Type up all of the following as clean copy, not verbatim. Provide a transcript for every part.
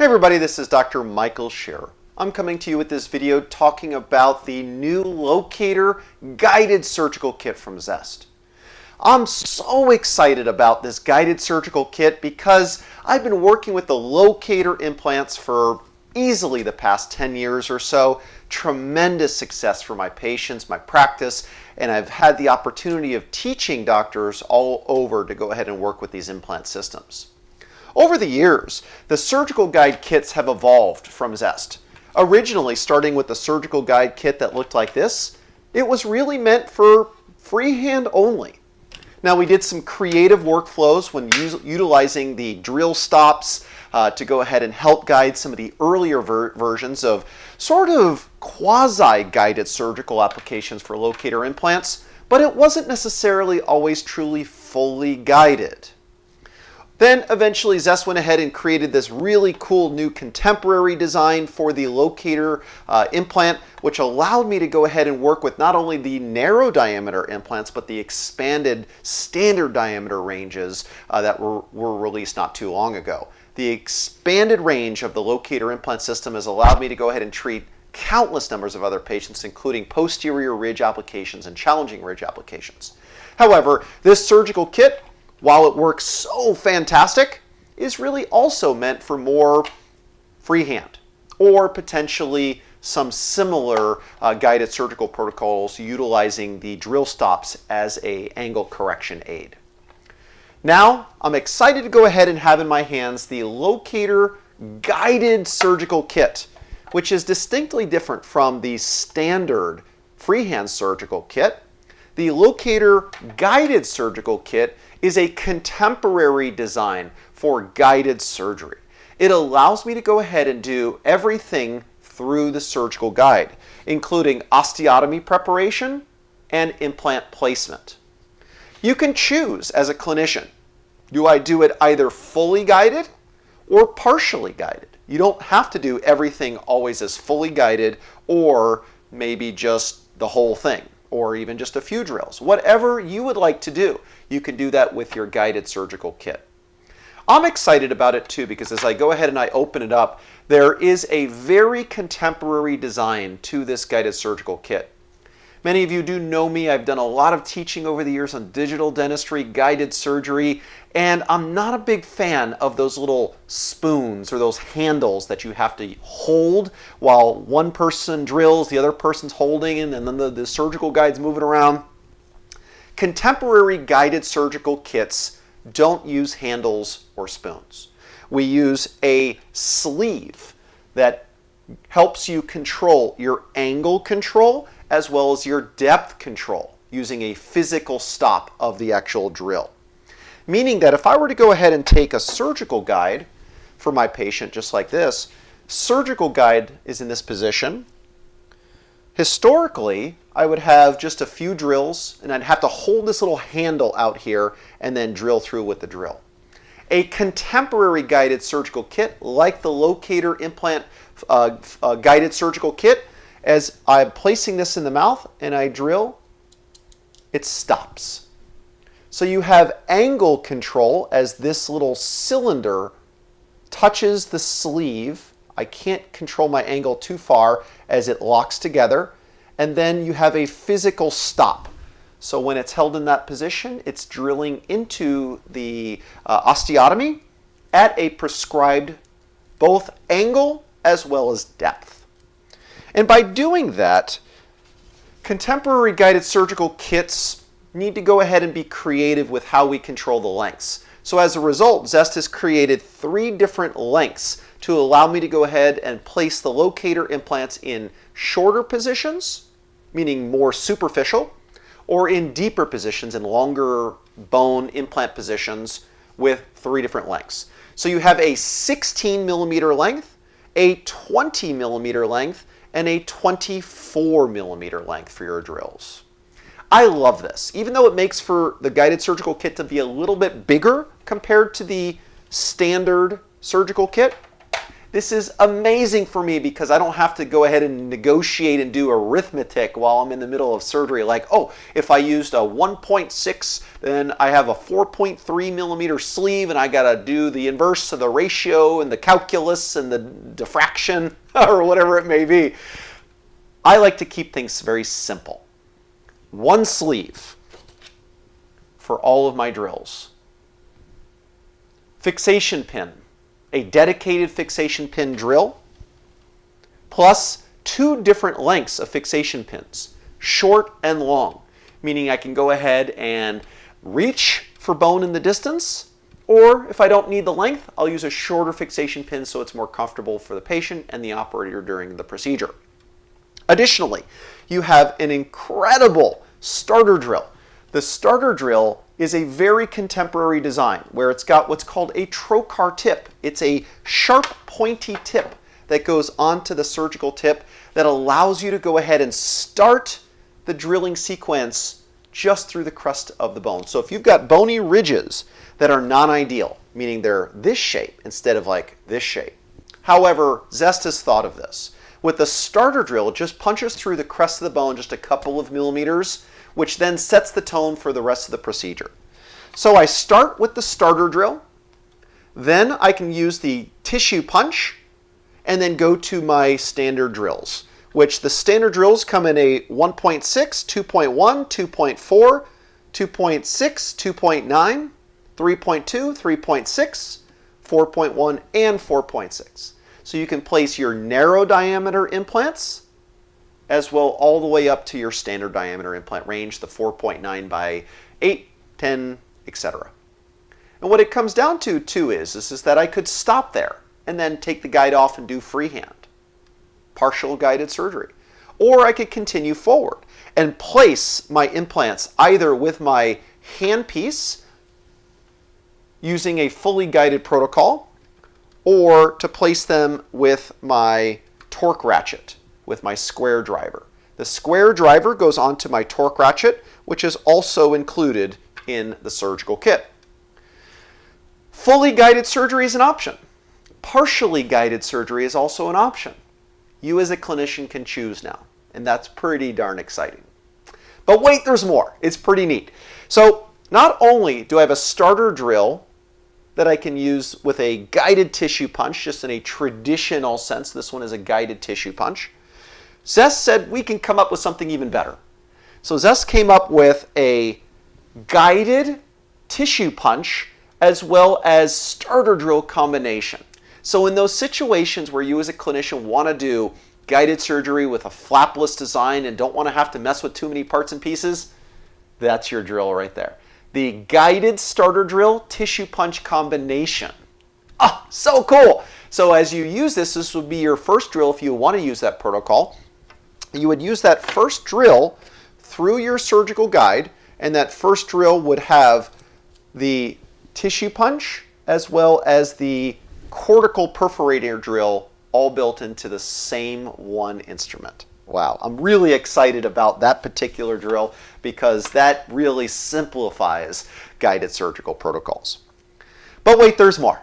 Hey everybody, this is Dr. Michael Scherer. I'm coming to you with this video talking about the new LOCATOR guided surgical kit from Zest. I'm so excited about this guided surgical kit because I've been working with the LOCATOR implants for easily the past 10 years or so. Tremendous success for my patients, my practice, and I've had the opportunity of teaching doctors all over to go ahead and work with these implant systems. Over the years, the surgical guide kits have evolved from Zest. Originally, starting with the surgical guide kit that looked like this, it was really meant for freehand only. Now, we did some creative workflows when utilizing the drill stops to go ahead and help guide some of the earlier versions of sort of quasi-guided surgical applications for LOCATOR implants, but it wasn't necessarily always truly fully guided. Then eventually Zest went ahead and created this really cool new contemporary design for the LOCATOR implant, which allowed me to go ahead and work with not only the narrow diameter implants, but the expanded standard diameter ranges that were released not too long ago. The expanded range of the LOCATOR implant system has allowed me to go ahead and treat countless numbers of other patients, including posterior ridge applications and challenging ridge applications. However, this surgical kit, while it works so fantastic, is really also meant for more freehand or potentially some similar guided surgical protocols utilizing the drill stops as an angle correction aid. Now, I'm excited to go ahead and have in my hands the LOCATOR guided surgical kit, which is distinctly different from the standard freehand surgical kit. The LOCATOR guided surgical kit is a contemporary design for guided surgery. It allows me to go ahead and do everything through the surgical guide, including osteotomy preparation and implant placement. You can choose as a clinician, do I do it either fully guided or partially guided? You don't have to do everything always as fully guided or maybe just the whole thing, or even just a few drills. Whatever you would like to do, you can do that with your guided surgical kit. I'm excited about it too because as I go ahead and I open it up, there is a very contemporary design to this guided surgical kit. Many of you do know me. I've done a lot of teaching over the years on digital dentistry, guided surgery, and I'm not a big fan of those little spoons or those handles that you have to hold while one person drills, the other person's holding, and then the surgical guide's moving around. Contemporary guided surgical kits don't use handles or spoons. We use a sleeve that helps you control your angle control as well as your depth control using a physical stop of the actual drill. Meaning that if I were to go ahead and take a surgical guide for my patient just like this, surgical guide is in this position. Historically, I would have just a few drills and I'd have to hold this little handle out here and then drill through with the drill. A contemporary guided surgical kit like the LOCATOR implant guided surgical kit, as I'm placing this in the mouth and I drill, it stops. So you have angle control as this little cylinder touches the sleeve. I can't control my angle too far as it locks together. And then you have a physical stop. So when it's held in that position, it's drilling into the osteotomy at a prescribed both angle as well as depth. And by doing that, contemporary guided surgical kits need to go ahead and be creative with how we control the lengths. So as a result, Zest has created 3 different lengths to allow me to go ahead and place the LOCATOR implants in shorter positions, meaning more superficial, or in deeper positions, in longer bone implant positions with 3 different lengths. So you have a 16 millimeter length, a 20 millimeter length, and a 24 millimeter length for your drills. I love this. Even though it makes for the guided surgical kit to be a little bit bigger compared to the standard surgical kit, This is amazing for me because I don't have to go ahead and negotiate and do arithmetic while I'm in the middle of surgery. Like, oh, if I used a 1.6, then I have a 4.3 millimeter sleeve and I got to do the inverse of the ratio and the calculus and the diffraction or whatever it may be. I like to keep things very simple. One sleeve for all of my drills. Fixation pin, a dedicated fixation pin drill, plus 2 different lengths of fixation pins, short and long, meaning I can go ahead and reach for bone in the distance, or if I don't need the length, I'll use a shorter fixation pin so it's more comfortable for the patient and the operator during the procedure. Additionally, you have an incredible starter drill. The starter drill is a very contemporary design where it's got what's called a trocar tip. It's a sharp, pointy tip that goes onto the surgical tip that allows you to go ahead and start the drilling sequence just through the crust of the bone. So if you've got bony ridges that are non-ideal, meaning they're this shape instead of like this shape. However, Zest has thought of this. With the starter drill, it just punches through the crest of the bone just a couple of millimeters, which then sets the tone for the rest of the procedure. So I start with the starter drill, then I can use the tissue punch, and then go to my standard drills, which the standard drills come in a 1.6, 2.1, 2.4, 2.6, 2.9, 3.2, 3.6, 4.1, and 4.6. So you can place your narrow diameter implants as well all the way up to your standard diameter implant range, the 4.9 by 8, 10, etc. And what it comes down to too is that I could stop there and then take the guide off and do freehand, partial guided surgery. Or I could continue forward and place my implants either with my handpiece using a fully guided protocol, or to place them with my torque ratchet, with my square driver. The square driver goes onto my torque ratchet, which is also included in the surgical kit. Fully guided surgery is an option. Partially guided surgery is also an option. You as a clinician can choose now, and that's pretty darn exciting. But wait, there's more. It's pretty neat. So not only do I have a starter drill that I can use with a guided tissue punch, just in a traditional sense. This one is a guided tissue punch. Zest said we can come up with something even better. So Zest came up with a guided tissue punch as well as starter drill combination. So in those situations where you as a clinician want to do guided surgery with a flapless design and don't want to have to mess with too many parts and pieces, that's your drill right there. The guided starter drill tissue punch combination. Oh, so cool. So as you use this, this would be your first drill if you want to use that protocol. You would use that first drill through your surgical guide, and that first drill would have the tissue punch as well as the cortical perforator drill all built into the same one instrument. Wow, I'm really excited about that particular drill because that really simplifies guided surgical protocols. But wait, there's more.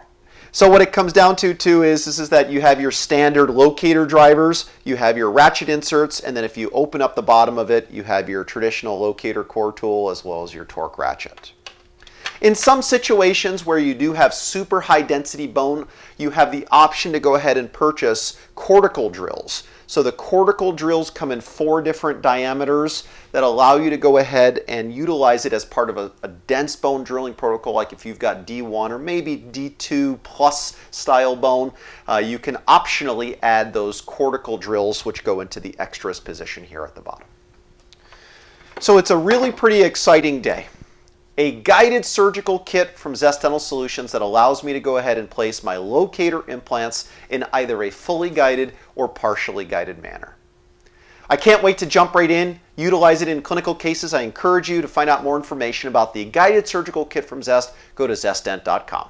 So what it comes down to too is that you have your standard locator drivers, you have your ratchet inserts, and then if you open up the bottom of it, you have your traditional locator core tool as well as your torque ratchet. In some situations where you do have super high density bone, you have the option to go ahead and purchase cortical drills. So the cortical drills come in 4 different diameters that allow you to go ahead and utilize it as part of a dense bone drilling protocol, like if you've got D1 or maybe D2 plus style bone, you can optionally add those cortical drills which go into the extras position here at the bottom. So it's a really pretty exciting day. A guided surgical kit from Zest Dental Solutions that allows me to go ahead and place my LOCATOR implants in either a fully guided or partially guided manner. I can't wait to jump right in, utilize it in clinical cases. I encourage you to find out more information about the guided surgical kit from Zest. Go to zestdent.com.